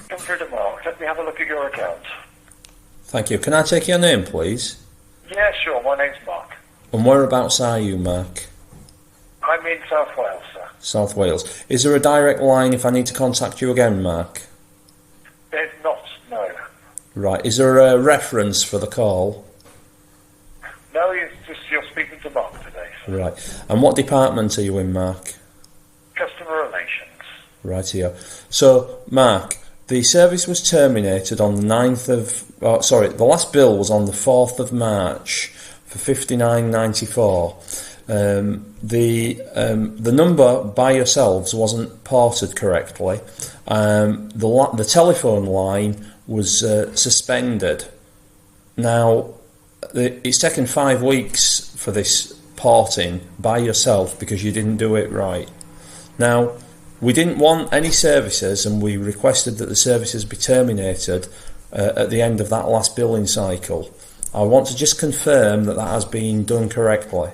Come through to Mark. Let me have a look at your account. Thank you. Can I take your name, please? Yeah, sure. My name's Mark. And whereabouts are you, Mark? I'm in South Wales, sir. South Wales. Is there a direct line if I need to contact you again, Mark? There's not, no. Right. Is there a reference for the call? No, it's just you're speaking to Mark today, sir. Right. And what department are you in, Mark? Customer relations. Right here. So, Mark, the service was terminated on the 9th of... the last bill was on the 4th of March for $59.94. The number by yourselves wasn't ported correctly. The telephone line was suspended. Now, it's taken 5 weeks for this porting by yourself because you didn't do it right. Now, we didn't want any services and we requested that the services be terminated at the end of that last billing cycle. I want to just confirm that that has been done correctly.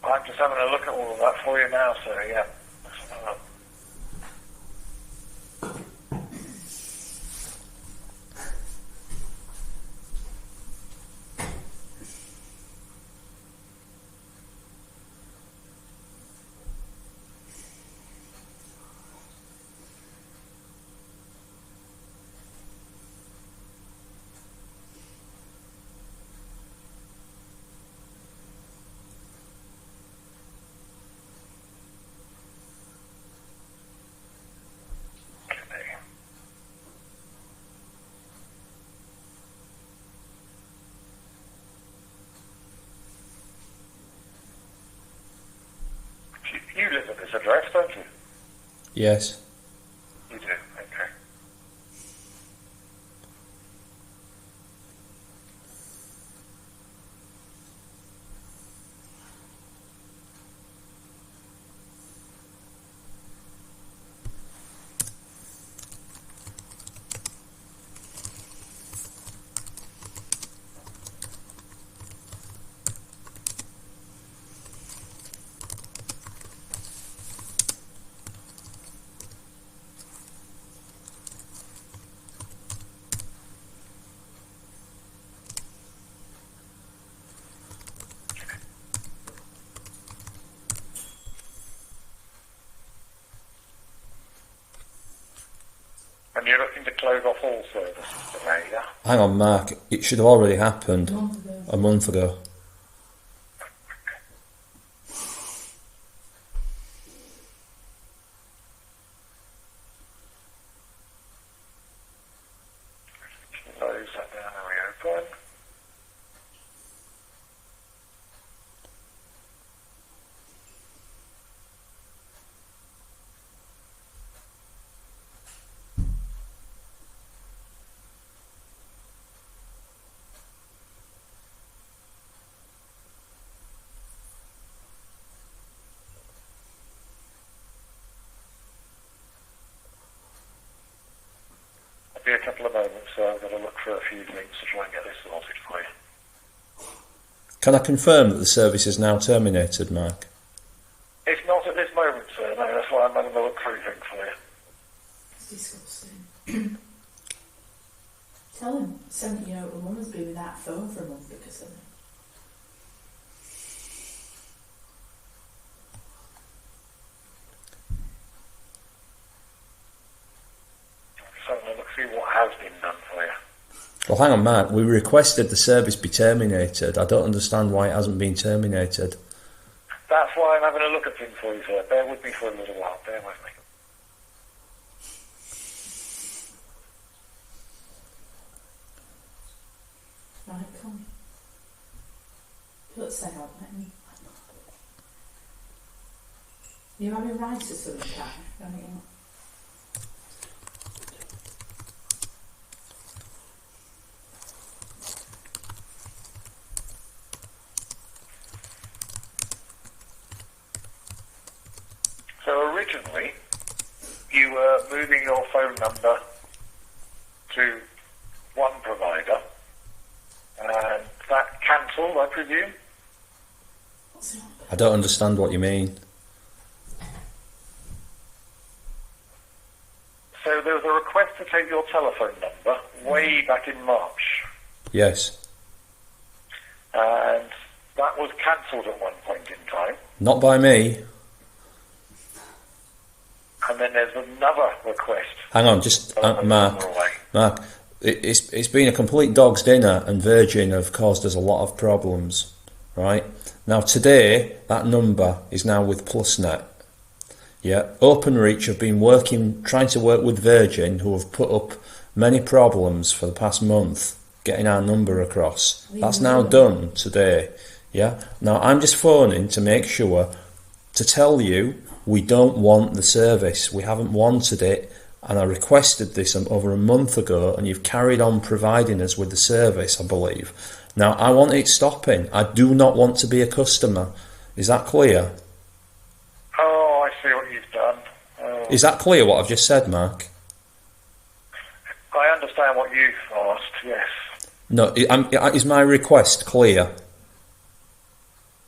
I'm just having a look at all of that for you now, sir, yeah. Let's have a look. You live at this address, don't you? Yes. You do, okay. And you're looking to close off all services today, yeah? Hang on, Mark. It should have already happened a month ago. Close that down and reopen. Be a couple of moments, so I've got to look for a few things to try and get this sorted for you. Can I confirm that the service is now terminated, Mark? It's not at this moment, sir, no, that's why I'm having a look through things for you. It's disgusting. Tell him 70-year-old woman's been without a phone for a month because of it. So I'm going to look see what has been done for you. Well, hang on, Mark. We requested the service be terminated. I don't understand why it hasn't been terminated. That's why I'm having a look at things for you, sir. Bear with me for a little while. Bear with me. Right, come. Let's say out, let me. You having rice or something, right? So originally, you were moving your phone number to one provider, and that cancelled, I presume? I don't understand what you mean. So there was a request to take your telephone number way back in March, Yes. and that was cancelled at one point in time. Not by me. And then there's another request. Hang on, just Mark. Away. Mark, it's been a complete dog's dinner, and Virgin have caused us a lot of problems. Right now, today that number is now with PlusNet. Yeah, OpenReach have been trying to work with Virgin, who have put up many problems for the past month getting our number across. That's now done today. Yeah. Now I'm just phoning to make sure to tell you we don't want the service. We haven't wanted it, and I requested this over a month ago, and you've carried on providing us with the service, I believe. Now I want it stopping. I do not want to be a customer. Is that clear? Oh, I see what you've done. Is that clear what I've just said, Mark? I understand what you've asked, yes. No, is my request clear?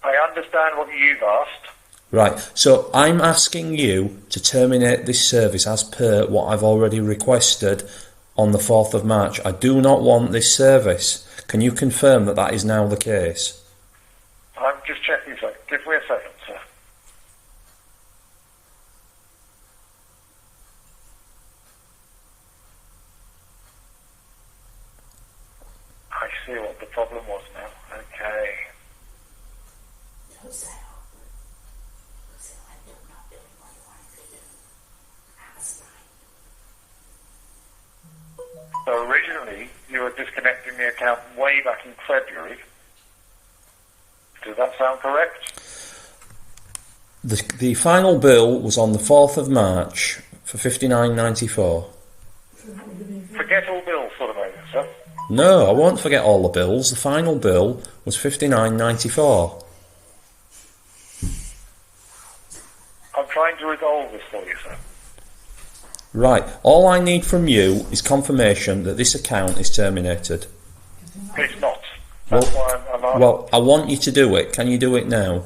I understand what you've asked. Right, so I'm asking you to terminate this service as per what I've already requested on the 4th of March. I do not want this service. Can you confirm that that is now the case? I'm just checking a second. Give me a second, sir. I see what the problem was now. Okay. Don't say oh. Because he'll end up not doing what you want him to do. That's fine. So originally, you were disconnecting the account way back in February. Does that sound correct? The final bill was on the 4th of March for $59.94. Forget all bills for the moment, sir. No, I won't forget all the bills. The final bill was $59.94. I'm trying to resolve this for you, sir. Right, all I need from you is confirmation that this account is terminated. It's not. That's why I'm asking. Well, I want you to do it. Can you do it now?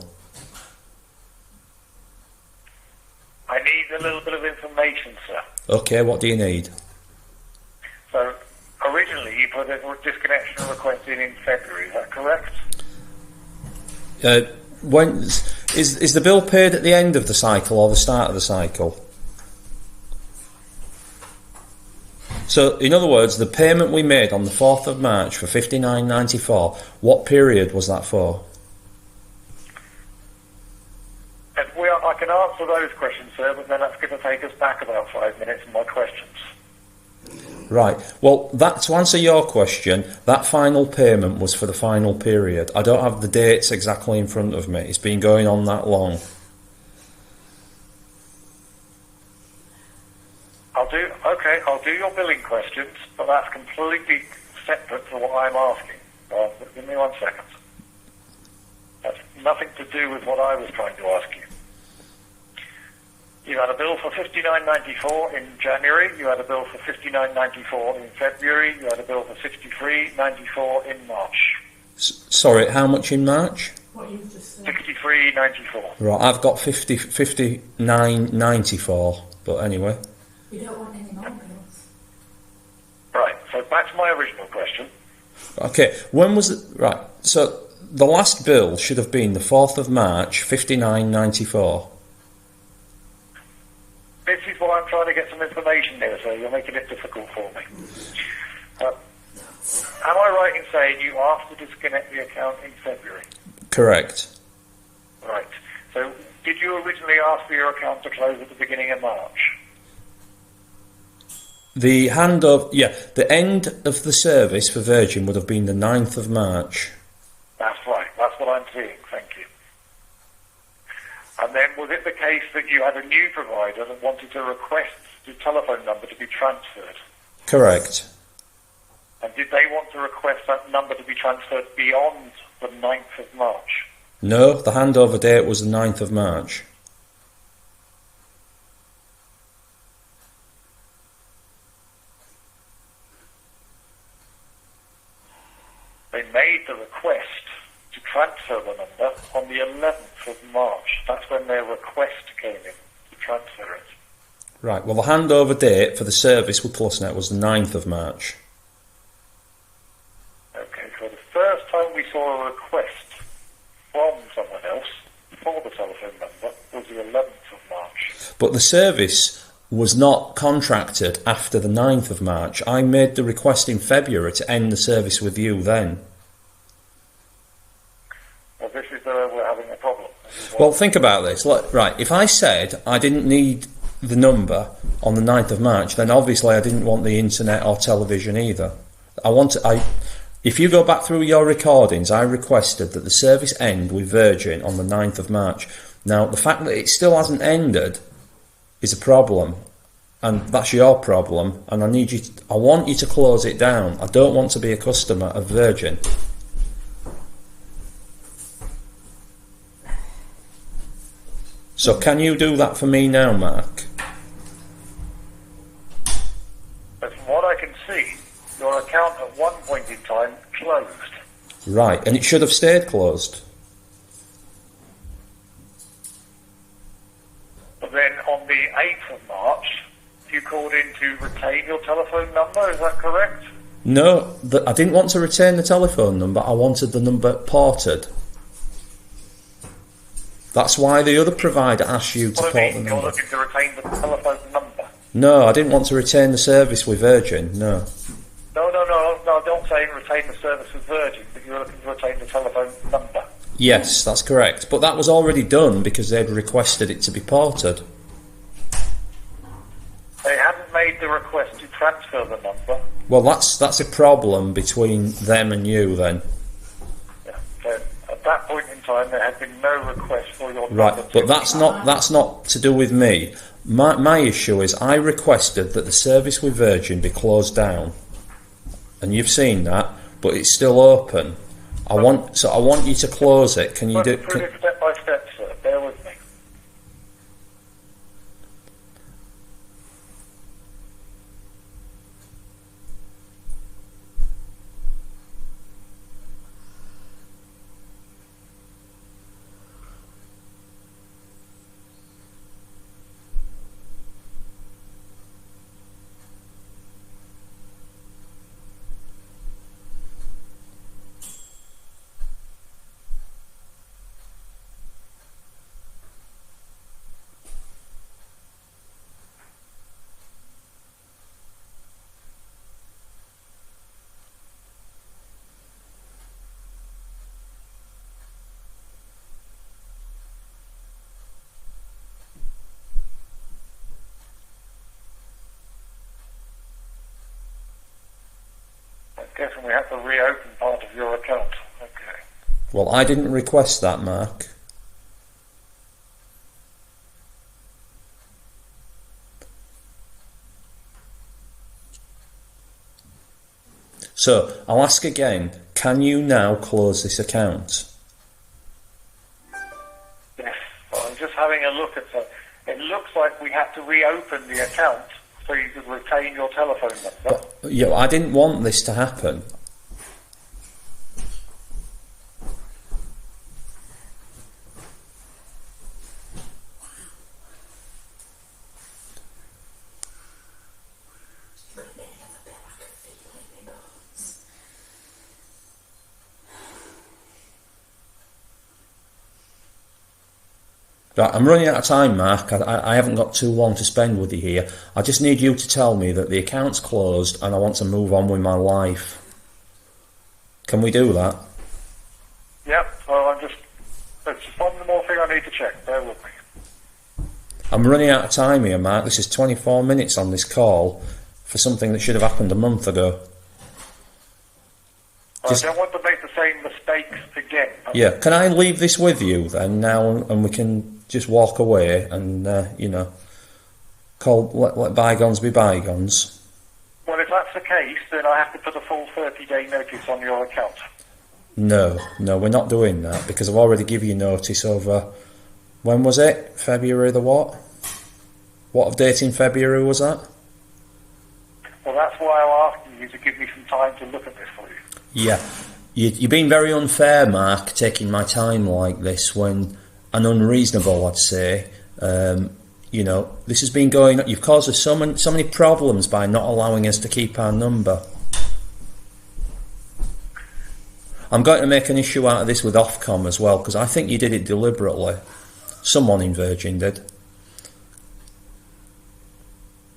I need a little bit of information, sir. Okay, what do you need? So, originally you put a disconnection request in February, is that correct? When is the bill paid at the end of the cycle or the start of the cycle? So, in other words, the payment we made on the 4th of March for $59.94, what period was that for? I can answer those questions, sir, but then that's going to take us back about 5 minutes in my questions. Right. Well, to answer your question, that final payment was for the final period. I don't have the dates exactly in front of me. It's been going on that long. I'll do your billing questions, but that's completely separate to what I'm asking. Give me 1 second. That's nothing to do with what I was trying to ask you. You had a bill for $59.94 in January, you had a bill for $59.94 in February, you had a bill for $63.94 in March. Sorry, how much in March? What you've just said. $63.94. Right, I've got $59.94, but anyway. We don't want any more bills. Right, so back to my original question. Okay, when was it? Right, so the last bill should have been the 4th of March, $59.94. This is why I'm trying to get some information here, so you're making it difficult for me. Am I right in saying you asked to disconnect the account in February? Correct. Right. So did you originally ask for your account to close at the beginning of March? The the end of the service for Virgin would have been the 9th of March. That's right. That's what I'm seeing. Thank you. And then was it the case that you had a new provider that wanted to request the telephone number to be transferred? Correct. And did they want to request that number to be transferred beyond the 9th of March? No, the handover date was the 9th of March. They made the request to transfer the number on the 11th of March. That's when their request came in to transfer it. Right, well the handover date for the service with PlusNet was the 9th of March. Okay, so the first time we saw a request from someone else for the telephone number was the 11th of March. But the service was not contracted after the 9th of March. I made the request in February to end the service with you then. Well, this is where we're having a problem. Well, think about this. Look, right, if I said I didn't need the number on the 9th of March, then obviously I didn't want the internet or television either. If you go back through your recordings, I requested that the service end with Virgin on the 9th of March. Now, the fact that it still hasn't ended is a problem, and that's your problem, and I want you to close it down. I don't want to be a customer of Virgin. So can you do that for me now, Mark? But from what I can see, your account at one point in time closed. Right, and it should have stayed closed. But then on the 8th of March, you called in to retain your telephone number, is that correct? No, I didn't want to retain the telephone number, I wanted the number ported. That's why the other provider asked you to port the number. You're looking to retain the telephone number? No, I didn't want to retain the service with Virgin, no. No, don't say retain the service with Virgin, but you're looking to retain the telephone number. Yes, that's correct. But that was already done because they'd requested it to be ported. They hadn't made the request to transfer the number. Well, that's a problem between them and you then. Yeah. So at that point in time, there had been no request for your number. Right, but that's not to do with me. My issue is I requested that the service with Virgin be closed down, and you've seen that, but it's still open. I want you to close it. Can you do? Prove it step by step, sir. Bear with me. I'm guessing we have to reopen part of your account. Okay. Well, I didn't request that, Mark. So, I'll ask again, can you now close this account? Yes. Well, I'm just having a look at that. It looks like we have to reopen the account so you could retain your telephone number. But, yeah, I didn't want this to happen. Right, I'm running out of time, Mark. I haven't got too long to spend with you here. I just need you to tell me that the account's closed and I want to move on with my life. Can we do that? Yep, well, there's one more thing I need to check. Bear with me. I'm running out of time here, Mark. This is 24 minutes on this call for something that should have happened a month ago. I don't want to make the same mistakes again. Yeah, can I leave this with you then now and we can just walk away and, let bygones be bygones? Well, if that's the case, then I have to put a full 30-day notice on your account. No, we're not doing that because I've already given you notice over... When was it? February the what? What date in February was that? Well, that's why I'm asking you to give me some time to look at this for you. Yeah. You've been very unfair, Mark, taking my time like this when... and unreasonable, I'd say. You know, this has been going on. You've caused us so many problems by not allowing us to keep our number. I'm going to make an issue out of this with Ofcom as well, because I think you did it deliberately. Someone in Virgin did.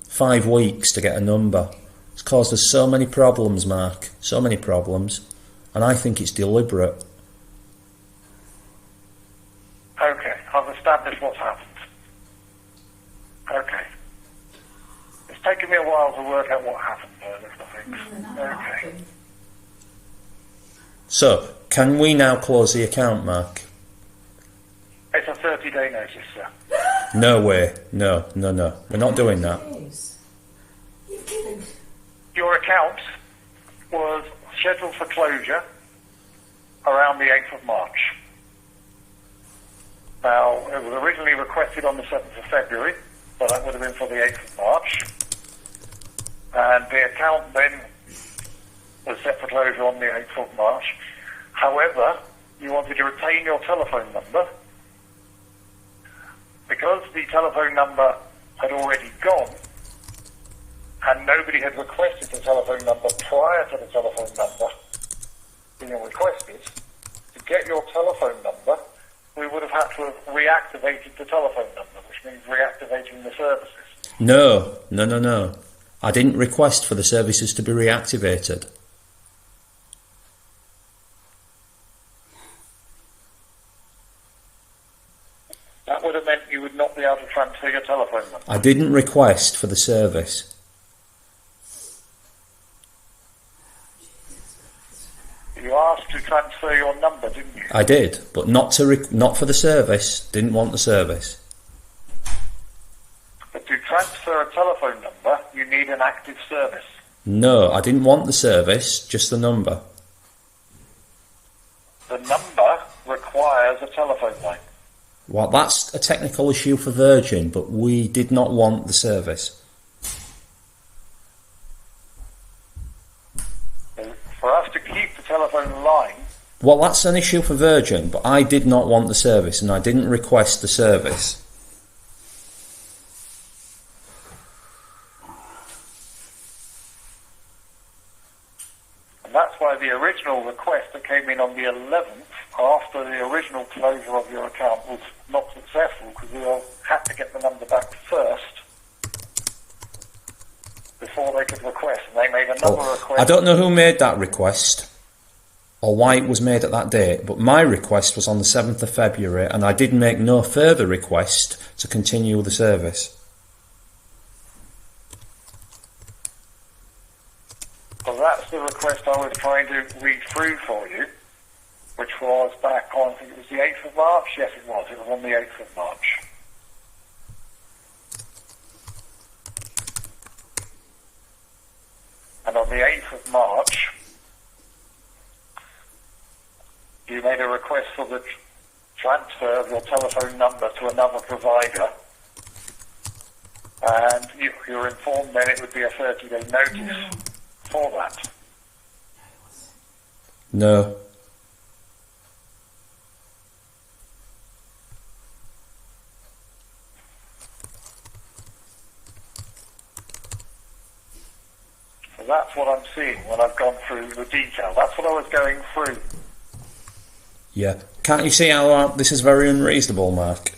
5 weeks to get a number. It's caused us so many problems, Mark. So many problems. And I think it's deliberate. Okay, I've established what's happened. Okay. It's taken me a while to work out what happened there, I think. Okay. So, can we now close the account, Mark? It's a 30-day notice, sir. No way. No. We're not doing that. You're kidding. Your account was scheduled for closure around the 8th of March. Now, it was originally requested on the 7th of February, so that would have been for the 8th of March. And the account then was set for closure on the 8th of March. However, you wanted to retain your telephone number. Because the telephone number had already gone, and nobody had requested the telephone number prior to the telephone number being requested, to get your telephone number, we would have had to have reactivated the telephone number, which means reactivating the services. No. I didn't request for the services to be reactivated. That would have meant you would not be able to transfer your telephone number. I didn't request for the service. You asked to transfer your number, didn't you? I did, but not for the service. Didn't want the service. But to transfer a telephone number, you need an active service. No, I didn't want the service, just the number. The number requires a telephone line. Well, that's a technical issue for Virgin, but we did not want the service. For us to keep the telephone line... Well, that's an issue for Virgin, but I did not want the service, and I didn't request the service. And that's why the original request that came in on the 11th, after the original closure of your account, was not successful, because we all had to get the number back first before they could request, and they made another request. I don't know who made that request or why it was made at that date, but my request was on the 7th of February, and I did make no further request to continue the service. Well, that's the request I was trying to read through for you, which was back on, I think it was the 8th of March? Yes, it was. It was on the 8th of March. And on the 8th of March, you made a request for the transfer of your telephone number to another provider. And you were informed then it would be a 30-day notice for that. No. So that's what I'm seeing when I've gone through the detail. That's what I was going through. Yeah. Can't you see how this is very unreasonable, Mark?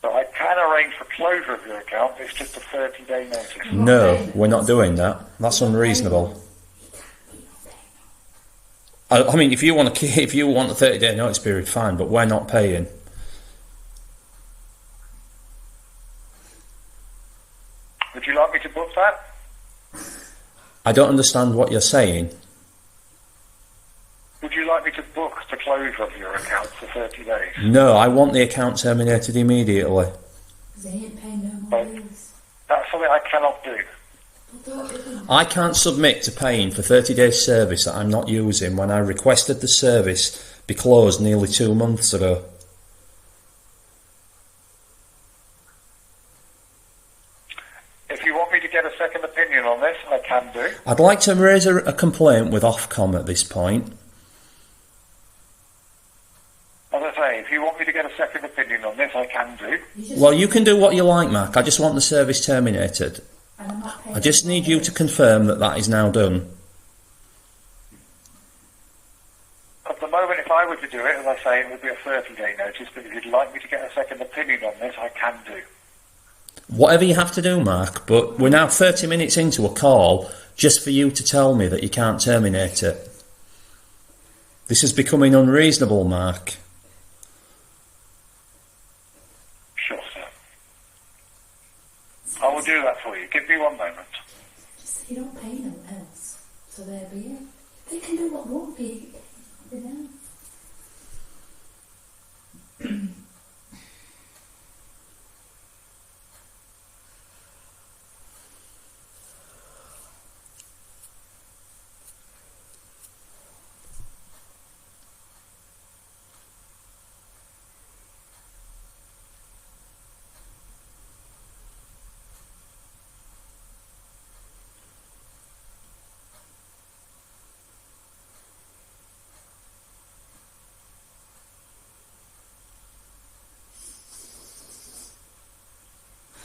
So I can arrange for closure of your account. It's just a 30-day notice. No, we're not doing that. That's unreasonable. I mean, if you want a 30-day notice period, fine, but we're not paying. Would you like me to book that? I don't understand what you're saying. Would you like me to book the closure of your account for 30 days? No, I want the account terminated immediately. They ain't paying no more bills. That's something I cannot do. I can't submit to paying for 30 days service that I'm not using when I requested the service be closed nearly 2 months ago. If you want me to get a second opinion on this, I can do. I'd like to raise a complaint with Ofcom at this point. As I say, if you want me to get a second opinion on this, I can do. Well, you can do what you like, Mark. I just want the service terminated. And I'm not paying I just need you to confirm that that is now done. At the moment, if I were to do it, as I say, it would be a 30-day notice, but if you'd like me to get a second opinion on this, I can do. Whatever you have to do, Mark, but we're now 30 minutes into a call just for you to tell me that you can't terminate it. This is becoming unreasonable, Mark. Sure, sir. I will do that for you. Give me 1 moment. Just say you don't pay no else. So there be it. They can do what won't be. You know.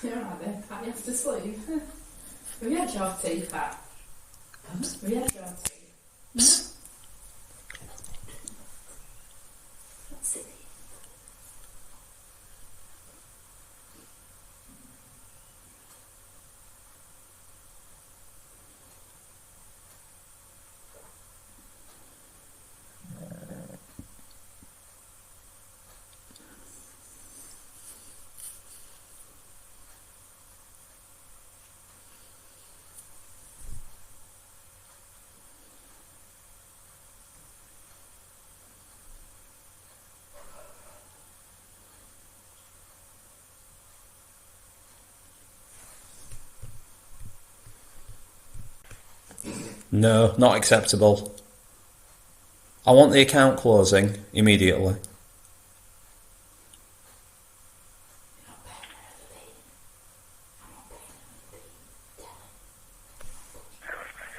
You're right then, Pat, you have to sleep. Have you had your tea, Pat? Have you had your tea? No? What's it? No, not acceptable. I want the account closing immediately.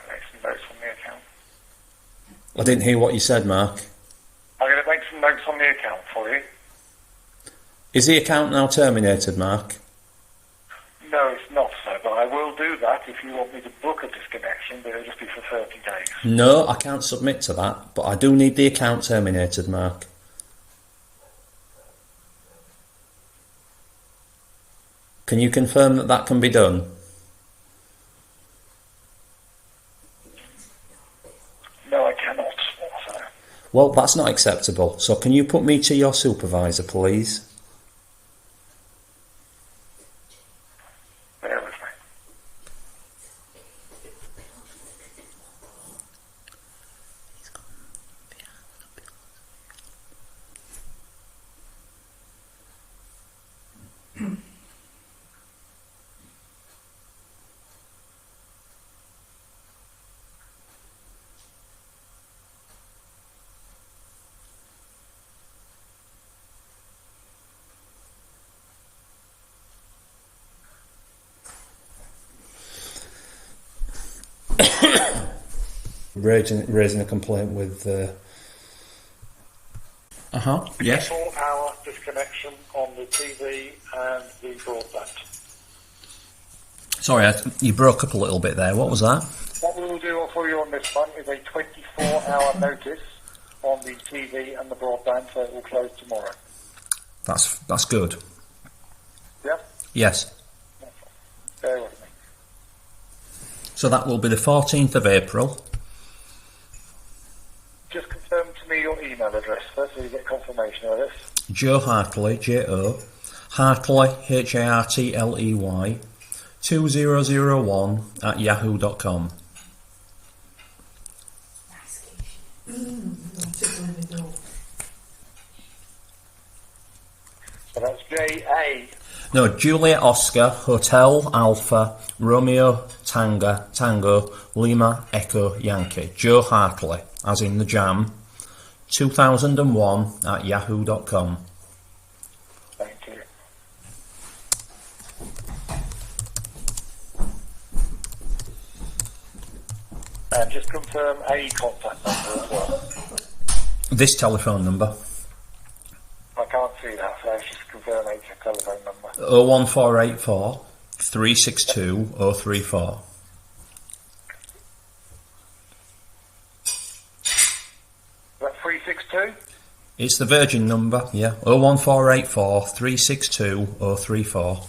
Make some notes on the account. I didn't hear what you said, Mark. I'm going to make some notes on the account for you. Is the account now terminated, Mark? No, it's not, sir, but I will do that if you want me to book a disconnection, but it'll just be for 30 days. No, I can't submit to that, but I do need the account terminated, Mark. Can you confirm that that can be done? No, I cannot, sir. Well, that's not acceptable. So can you put me to your supervisor, please? Bear with me. Raising a complaint with... Yes. 4-hour disconnection on the TV and the broadband. Sorry, you broke up a little bit there. What was that? What we will do for you on this one is a 24-hour notice on the TV and the broadband, so it will close tomorrow. That's good. Yeah? Yes. Bear with me. So that will be the 14th of April. Just confirm to me your email address first so you get confirmation of this. Joe Hartley, J-O, Hartley, H-A-R-T-L-E-Y, 2001 at yahoo.com. So that's J-A. No, Juliet Oscar, Hotel Alpha, Romeo Tango, Lima Echo Yankee. Joe Hartley, as in the jam, 2001 at yahoo.com. Thank you. And just confirm a contact number as well. This telephone number. I can't alternate your telephone number. 01484 362 034. That 362? It's the Virgin number, yeah. 01484 362 034.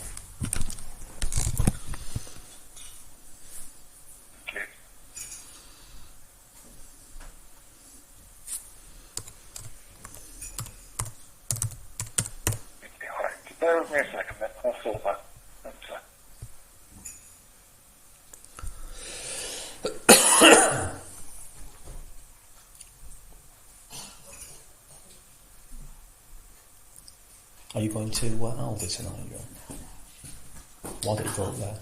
Bear with me a second then, I'll sort that. Are you going to Aldi tonight, John? Why did you go up there?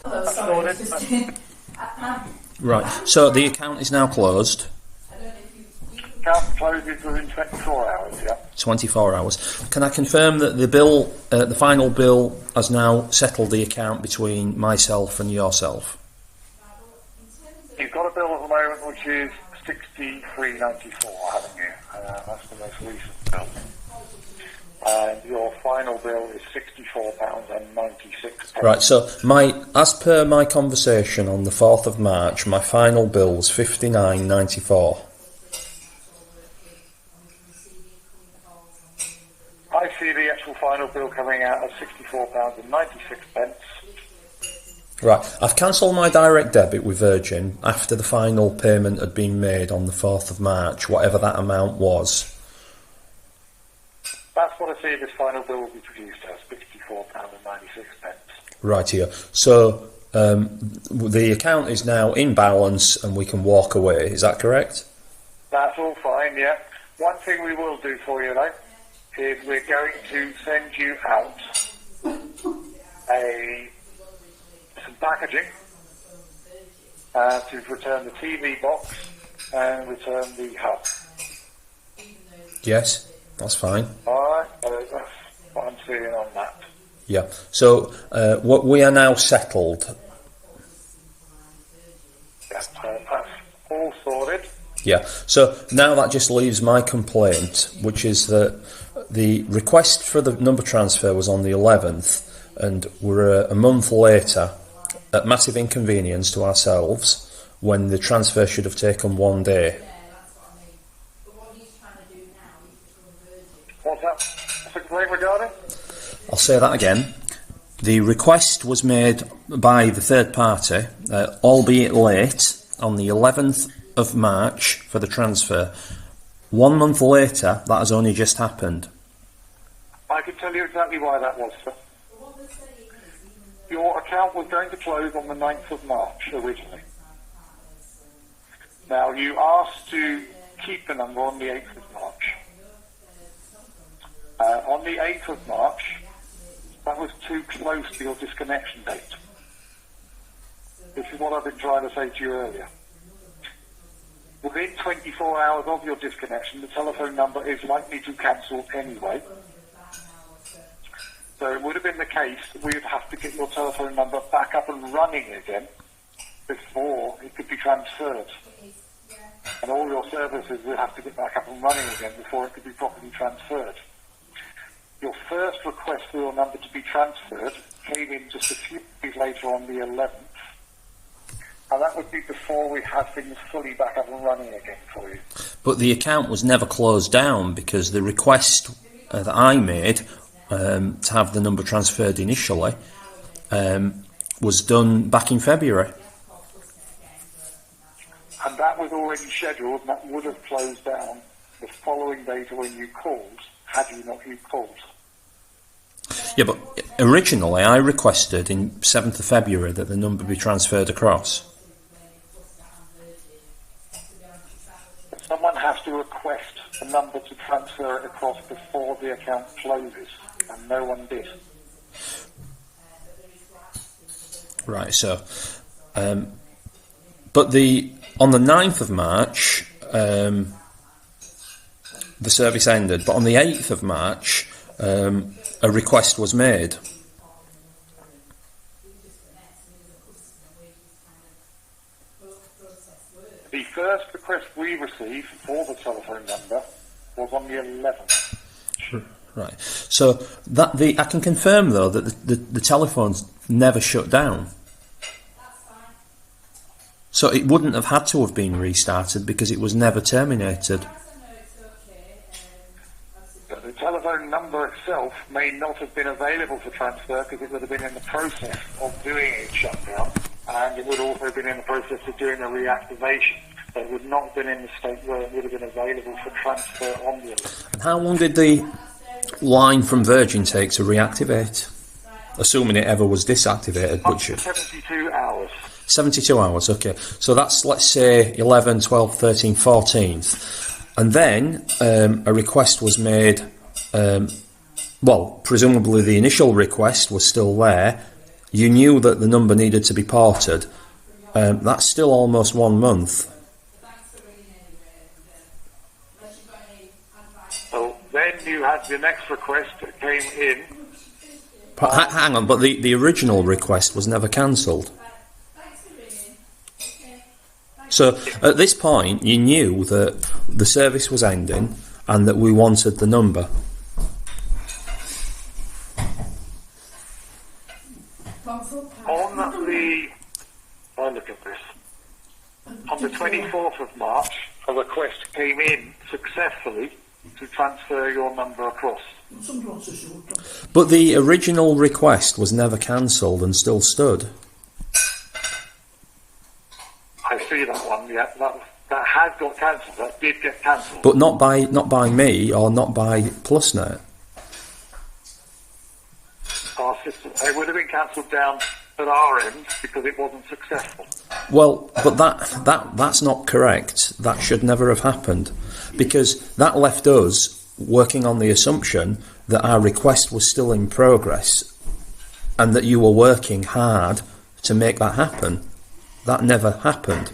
Oh, sorry. Right, so the account is now closed. Account closes within 24 hours, yeah? 24 hours. Can I confirm that the bill, the final bill, has now settled the account between myself and yourself? You've got a bill at the moment which is $63.94, haven't you? That's the most recent bill. And your final bill is £64.96. Right, so as per my conversation on the 4th of March, my final bill was £59.94. I see the actual final bill coming out at £64.96. Right, I've cancelled my direct debit with Virgin after the final payment had been made on the 4th of March, whatever that amount was. That's what I see this final bill will be produced as, £64.96. Right here. So the account is now in balance and we can walk away, is that correct? That's all fine, yeah. One thing we will do for you though, is we're going to send you out some packaging to return the TV box and return the hub. Yes, that's fine. Alright, that's what I'm seeing on that. Yeah, so what we are now settled. Yeah, that's all sorted. Yeah, so now that just leaves my complaint, which is that the request for the number transfer was on the 11th, and we're a month later at massive inconvenience to ourselves when the transfer should have taken 1 day. What's that? What's the complaint regarding? I'll say that again. The request was made by the third party, albeit late, on the 11th of March for the transfer. 1 month later, that has only just happened. I can tell you exactly why that was, sir. Your account was going to close on the 9th of March originally. Now, you asked to keep the number on the 8th of March. On the 8th of March, that was too close to your disconnection date. This is what I've been trying to say to you earlier. Within 24 hours of your disconnection, the telephone number is likely to cancel anyway. So it would have been the case that we would have to get your telephone number back up and running again before it could be transferred. And all your services would have to get back up and running again before it could be properly transferred. Your first request for your number to be transferred came in just a few days later on the 11th. And that would be before we had things fully back up and running again for you. But the account was never closed down because the request that I made to have the number transferred initially was done back in February. And that was already scheduled, and that would have closed down the following day to when you called, had you not called. Yeah, but originally I requested in 7th of February that the number be transferred across. Someone has to request a number to transfer it across before the account closes, and no one did. Right, so... but on the 9th of March, the service ended, but on the 8th of March, a request was made. The first request we received for the telephone number was on the 11th. Right. So I can confirm though that the telephone's never shut down. So it wouldn't have had to have been restarted because it was never terminated. But the telephone number itself may not have been available for transfer because it would have been in the process of doing a shutdown, and it would also have been in the process of doing a reactivation. So it would not have been in the state where it would have been available for transfer on the 11th. And how long did the line from Virgin take to reactivate? Assuming it ever was deactivated, Up to 72 hours. 72 hours, okay. So that's, let's say, 11, 12, 13, 14th. And then a request was made, presumably the initial request was still there. You knew that the number needed to be ported. That's still almost 1 month. So then you had the next request that came in. Hang on, but the original request was never cancelled. So at this point, you knew that the service was ending and that we wanted the number. On the 24th of March, a request came in successfully to transfer your number across. But the original request was never cancelled and still stood. I see that one, yeah. That has got cancelled. That did get cancelled. But not by me or not by PlusNet. Our system. It would have been cancelled down at our end because it wasn't successful. Well, but that's not correct. That should never have happened, because that left us working on the assumption that our request was still in progress and that you were working hard to make that happen. That never happened.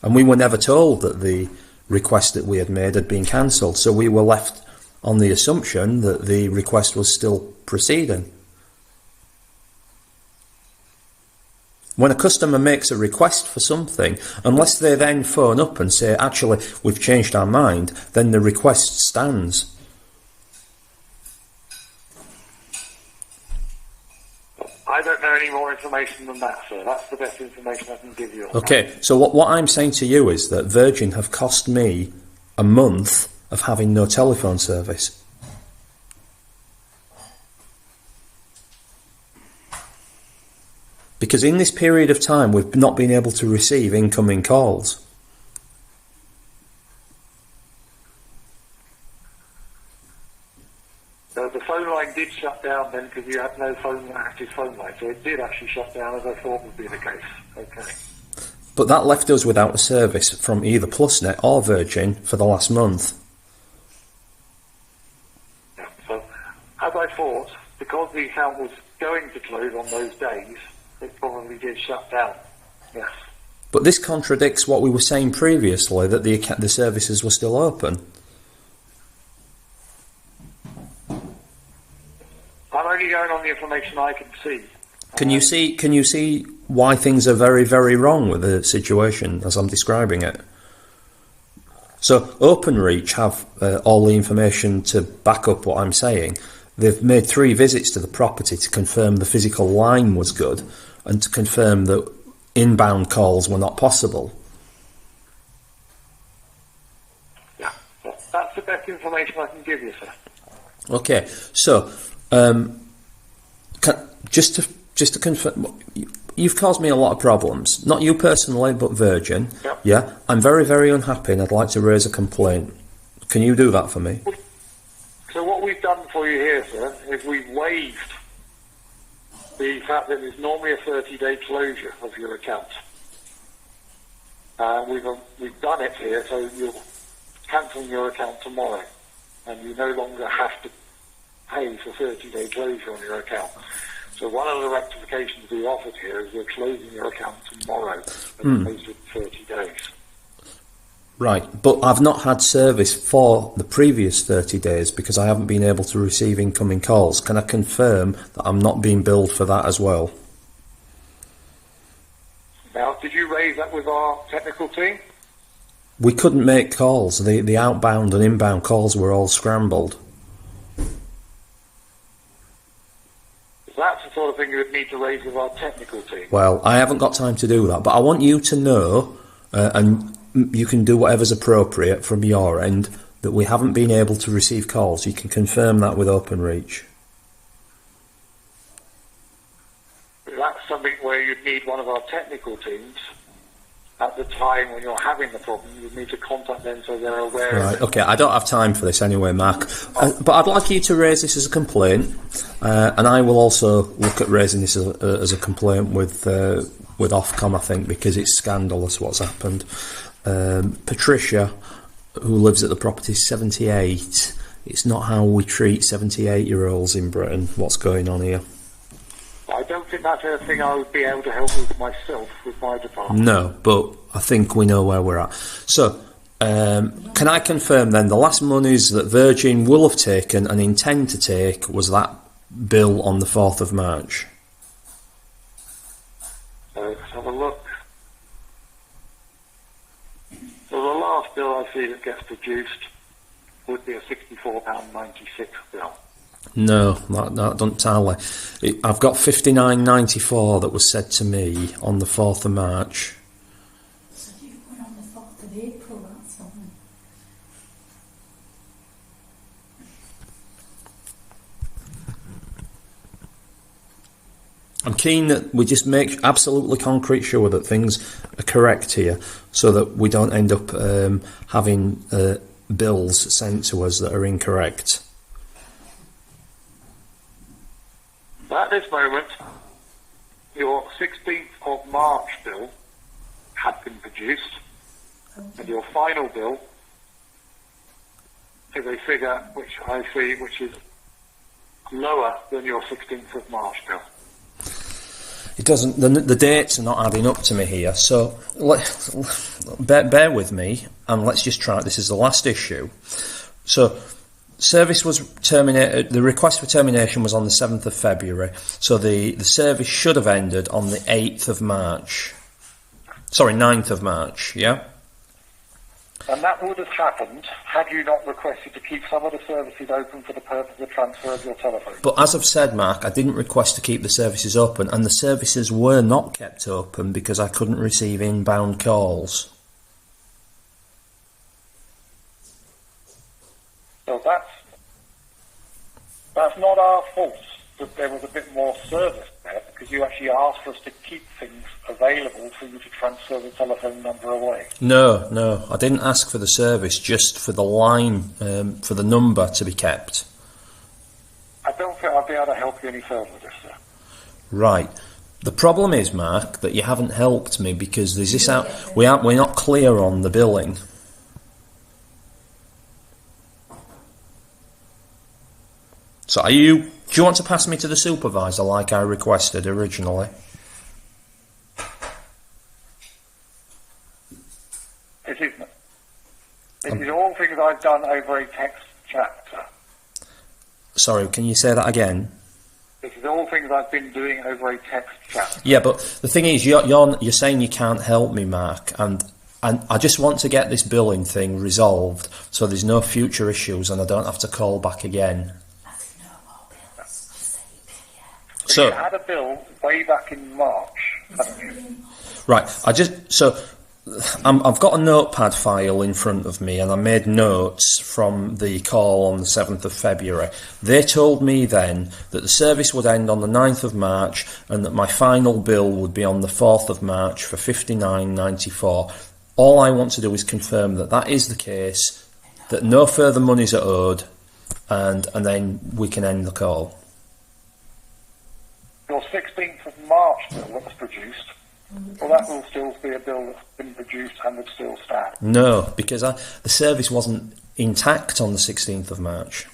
And we were never told that the request that we had made had been cancelled, so we were left on the assumption that the request was still proceeding. When a customer makes a request for something, unless they then phone up and say, actually, we've changed our mind, then the request stands. I don't know any more information than that, sir. That's the best information I can give you. Okay, so what I'm saying to you is that Virgin have cost me a month of having no telephone service. Because in this period of time, we've not been able to receive incoming calls. So the phone line did shut down then because you had no active phone line. So it did actually shut down as I thought would be the case. Okay. But that left us without a service from either PlusNet or Virgin for the last month. Yeah, so as I thought, because the account was going to close on those days, it probably did shut down. Yes. But this contradicts what we were saying previously, that the services were still open. I'm only going on the information I can see. Can you see why things are very, very wrong with the situation as I'm describing it? So OpenReach have all the information to back up what I'm saying. They've made 3 visits to the property to confirm the physical line was good and to confirm that inbound calls were not possible. Yeah, that's the best information I can give you, sir. Okay, so just to confirm, you've caused me a lot of problems. Not you personally, but Virgin. Yep. Yeah, I'm very, very unhappy and I'd like to raise a complaint. Can you do that for me? So what we've done for you here, sir, is we've waived the fact that there's normally a 30-day closure of your account. We've done it here, so you're cancelling your account tomorrow, and you no longer have to pay for 30-day closure on your account. So one of the rectifications we offered here is we're closing your account tomorrow as opposed to 30 days. Right, but I've not had service for the previous 30 days because I haven't been able to receive incoming calls. Can I confirm that I'm not being billed for that as well? Now, did you raise that with our technical team? We couldn't make calls. The outbound and inbound calls were all scrambled. That's the sort of thing you would need to raise with our technical team. Well, I haven't got time to do that, but I want you to know, and you can do whatever's appropriate from your end, that we haven't been able to receive calls. You can confirm that with OpenReach. That's something where you'd need one of our technical teams. At the time when you're having the problem, you need to contact them so they're aware of it. Okay, I don't have time for this anyway, Mark. But I'd like you to raise this as a complaint, and I will also look at raising this as a complaint with Ofcom, I think, because it's scandalous what's happened. Patricia, who lives at the property, is 78. It's not how we treat 78-year-olds in Britain, what's going on here. I don't think that's anything I would be able to help with myself, with my department. No, but I think we know where we're at. So, can I confirm then the last monies that Virgin will have taken and intend to take was that bill on the 4th of March? Let's have a look. So the last bill I see that gets produced would be a £64.96 bill. No, that doesn't tally. I've got £59.94 that was said to me on the 4th of March. So you went on the 4th of April, that's fine. I'm keen that we just make absolutely concrete sure that things are correct here, so that we don't end up having bills sent to us that are incorrect. At this moment, your 16th of March bill had been produced, and your final bill is a figure which I see which is lower than your 16th of March bill. It doesn't. The dates are not adding up to me here. So bear with me, and let's just try it. This is the last issue. So service was terminated. The request for termination was on the 7th of February. So the service should have ended on the 8th of March. Sorry, 9th of March. Yeah. And that would have happened had you not requested to keep some of the services open for the purpose of transfer of your telephone. But as I've said, Mark, I didn't request to keep the services open, and the services were not kept open because I couldn't receive inbound calls. So that's not our fault that there was a bit more service there, because you actually asked for us to keep things available for you to transfer the telephone number away. No, I didn't ask for the service, just for the line, for the number to be kept. I don't think I'll be able to help you any further with this, sir. Right. The problem is, Mark, that you haven't helped me because there's this out. We're not clear on the billing. So do you want to pass me to the supervisor like I requested originally? This is all things I've done over a text chat, sir. Sorry, can you say that again? This is all things I've been doing over a text chat. Yeah, but the thing is, you're saying you can't help me, Mark, and I just want to get this billing thing resolved so there's no future issues and I don't have to call back again. So you had a bill way back in March, haven't you? Right, I've got a notepad file in front of me and I made notes from the call on the 7th of February. They told me then that the service would end on the 9th of March and that my final bill would be on the 4th of March for £59.94. All I want to do is confirm that that is the case, that no further monies are owed, and then we can end the call. Your 16th of March bill that was produced, well, that will still be a bill that's been produced and would still stand. No, because the service wasn't intact on the 16th of March.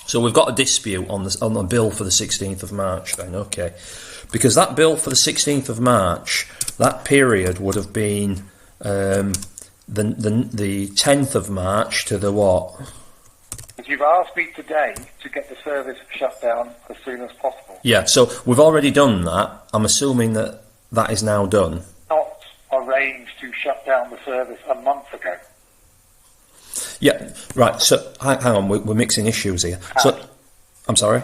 So we've got a dispute on the bill for the 16th of March then, okay. Because that bill for the 16th of March, that period would have been the 10th of March to the what? You've asked me today to get the service shut down as soon as possible. Yeah, so we've already done that. I'm assuming that is now done. Not arranged to shut down the service a month ago. Yeah, right. So hang on, we're mixing issues here. So I'm sorry.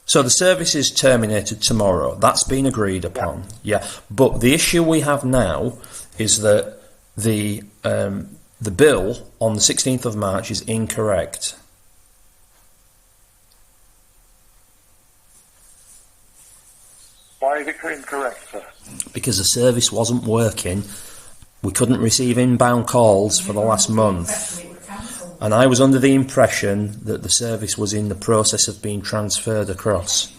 So the service is terminated tomorrow. That's been agreed upon. Yeah, but the issue we have now is that the bill on the 16th of March is incorrect. Why is it incorrect, sir? Because the service wasn't working. We couldn't receive inbound calls for the last month. And I was under the impression that the service was in the process of being transferred across.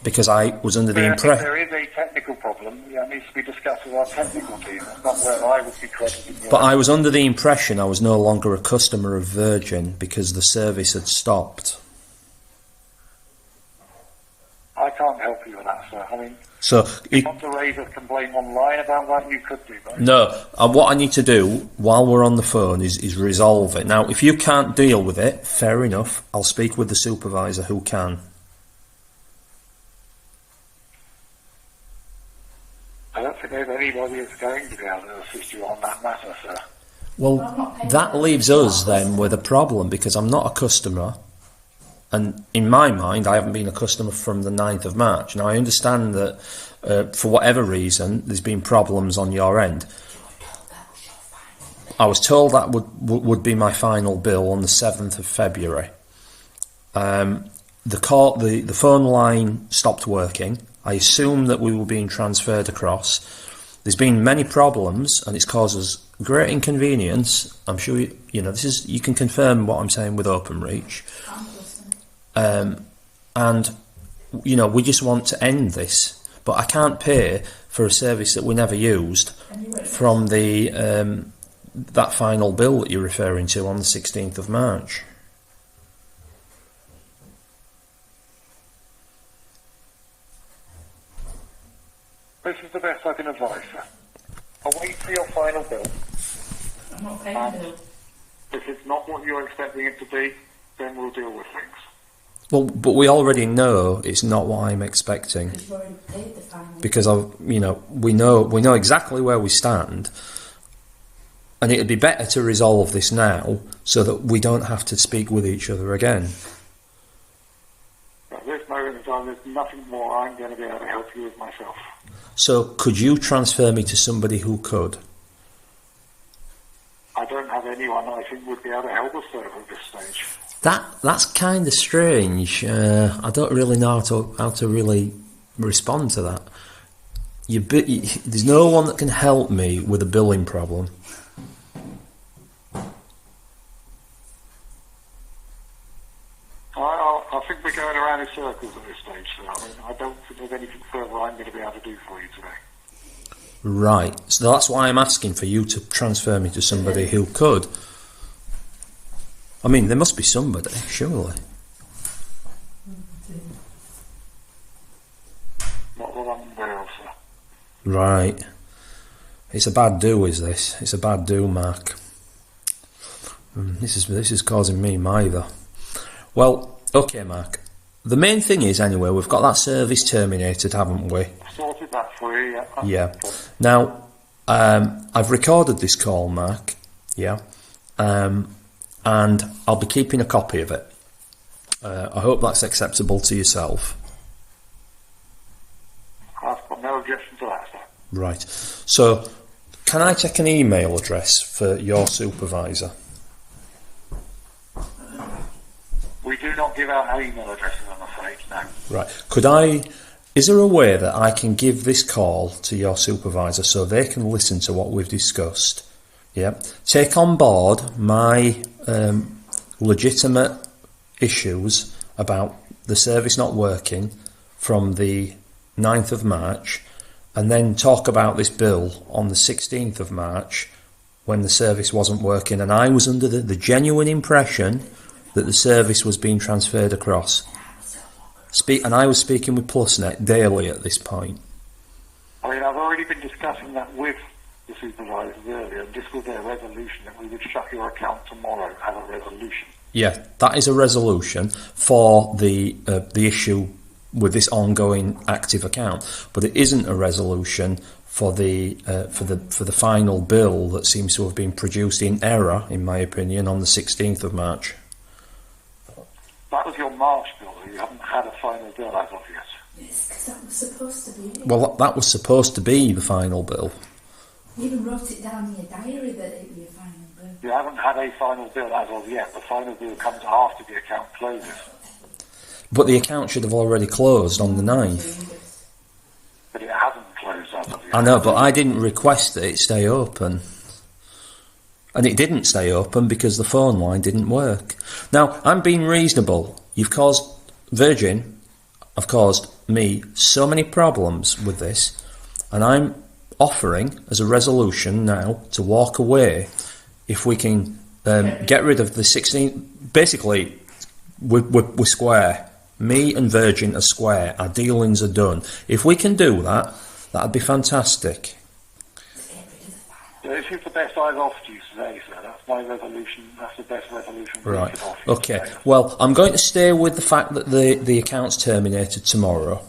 Because I was under the impression... There is a technical problem. It needs to be discussed with our technical team. That's not where I would be crediting you. But I was under the impression I was no longer a customer of Virgin because the service had stopped. I can't help you with that, sir. I mean, So if you want to raise a complaint online about that, you could do that. No, what I need to do while we're on the phone is resolve it. Now, if you can't deal with it, fair enough. I'll speak with the supervisor who can. I don't think there's anybody that's going to be able to assist you on that matter, sir. Well, that leaves us then with a problem because I'm not a customer. And in my mind, I haven't been a customer from the 9th of March. Now, I understand that for whatever reason, there's been problems on your end. I was told that would be my final bill on the 7th of February. The phone line stopped working. I assume that we were being transferred across. There's been many problems, and it's caused us great inconvenience. I'm sure you can confirm what I'm saying with OpenReach. And we just want to end this, but I can't pay for a service that we never used from the that final bill that you're referring to on the 16th of March. This is the best I can advise, sir. I'll wait for your final bill. I'm not paying the bill. If it's not what you're expecting it to be, then we'll deal with things. Well, but we already know it's not what I'm expecting. Because you've already paid the final. Because we know exactly where we stand, and it'd be better to resolve this now so that we don't have to speak with each other again. At this moment in time, there's nothing more I'm going to be able to help you with myself. So, could you transfer me to somebody who could? I don't have anyone I think would be able to help us, sir, at this stage. That's kind of strange. I don't really know how to really respond to that. There's no one that can help me with a billing problem. I think we're going around in circles at this stage, sir. I mean, I don't think there's anything further I'm going to be able to do for you today. Right. So that's why I'm asking for you to transfer me to somebody who could. I mean, there must be somebody, surely. Not what I'm aware of, sir. Right. It's a bad do, is this? It's a bad do, Mark. This is causing me mither. Well, okay, Mark. The main thing is, anyway, we've got that service terminated, haven't we? Sorted that for you, yeah. Yeah. Now, I've recorded this call, Mark. Yeah. And I'll be keeping a copy of it. I hope that's acceptable to yourself. I've got no objection to that, sir. Right. So, can I check an email address for your supervisor? We do not give out our email addresses, I'm afraid, no. Right. Is there a way that I can give this call to your supervisor so they can listen to what we've discussed? Yeah. Take on board my legitimate issues about the service not working from the 9th of March, and then talk about this bill on the 16th of March when the service wasn't working, and I was under the genuine impression that the service was being transferred across. And I was speaking with PlusNet daily at this point. I mean, I've already been discussing that with the supervisors earlier, and this was their resolution that we would shut your account tomorrow as a resolution. Yeah, that is a resolution for the issue with this ongoing active account, but it isn't a resolution for the final bill that seems to have been produced in error, in my opinion, on the 16th of March. That was your March bill. You haven't had a final bill as of yet. Yes, because that was supposed to be. Well, that was supposed to be the final bill. You even wrote it down in your diary that it would be a final bill. You haven't had a final bill as of yet. The final bill comes after the account closes. But the account should have already closed on the 9th. But it hasn't closed as of yet. I know, but I didn't request that it stay open. And it didn't stay open because the phone line didn't work. Now, I'm being reasonable. Virgin have caused me so many problems with this, and I'm offering as a resolution now to walk away if we can get rid of the 16. Basically, we're square. Me and Virgin are square. Our dealings are done. If we can do that, that'd be fantastic. This is the best I've offered you today, sir. That's my resolution. That's the best resolution we Right. could offer you Okay. today. Well, I'm going to stay with the fact that the account's terminated tomorrow.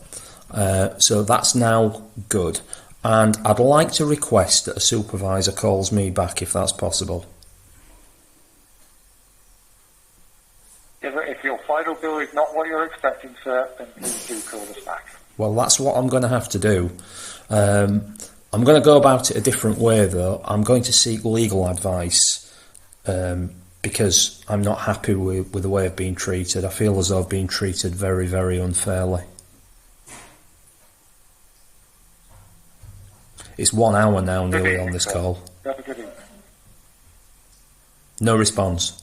So that's now good. And I'd like to request that a supervisor calls me back if that's possible. If your final bill is not what you're expecting, sir, then please do call us back. Well, that's what I'm going to have to do. I'm going to go about it a different way, though. I'm going to seek legal advice because I'm not happy with the way I've been treated. I feel as though I've been treated very, very unfairly. It's 1 hour now nearly on this call. Have a good evening. No response.